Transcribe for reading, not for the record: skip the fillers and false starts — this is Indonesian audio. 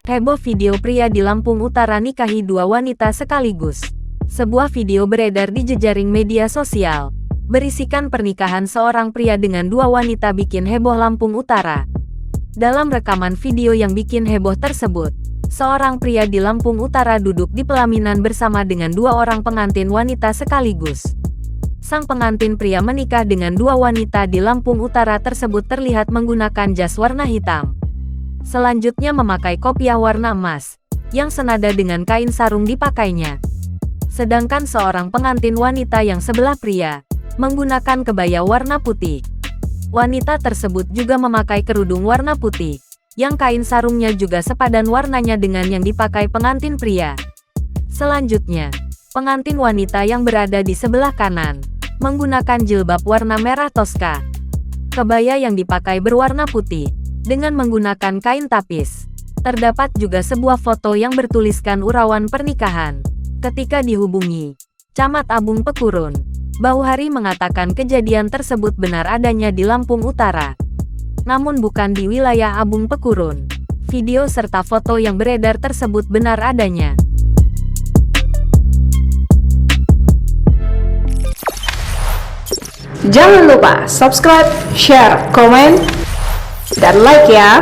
Heboh video pria di Lampung Utara nikahi dua wanita sekaligus. Sebuah video beredar di jejaring media sosial, berisikan pernikahan seorang pria dengan dua wanita bikin heboh Lampung Utara. Dalam rekaman video yang bikin heboh tersebut, seorang pria di Lampung Utara duduk di pelaminan bersama dengan dua orang pengantin wanita sekaligus. Sang pengantin pria menikah dengan dua wanita di Lampung Utara tersebut terlihat menggunakan jas warna hitam. Selanjutnya memakai kopiah warna emas, yang senada dengan kain sarung dipakainya. Sedangkan seorang pengantin wanita yang sebelah pria, menggunakan kebaya warna putih. Wanita tersebut juga memakai kerudung warna putih, yang kain sarungnya juga sepadan warnanya dengan yang dipakai pengantin pria. Selanjutnya, pengantin wanita yang berada di sebelah kanan, menggunakan jilbab warna merah toska. Kebaya yang dipakai berwarna putih, dengan menggunakan kain tapis. Terdapat juga sebuah foto yang bertuliskan urawan pernikahan. Ketika dihubungi Camat Abung Pekurun, Bauhari mengatakan kejadian tersebut benar adanya di Lampung Utara, namun bukan di wilayah Abung Pekurun. Video serta foto yang beredar tersebut benar adanya. Jangan lupa subscribe, share, komen, dan like ya.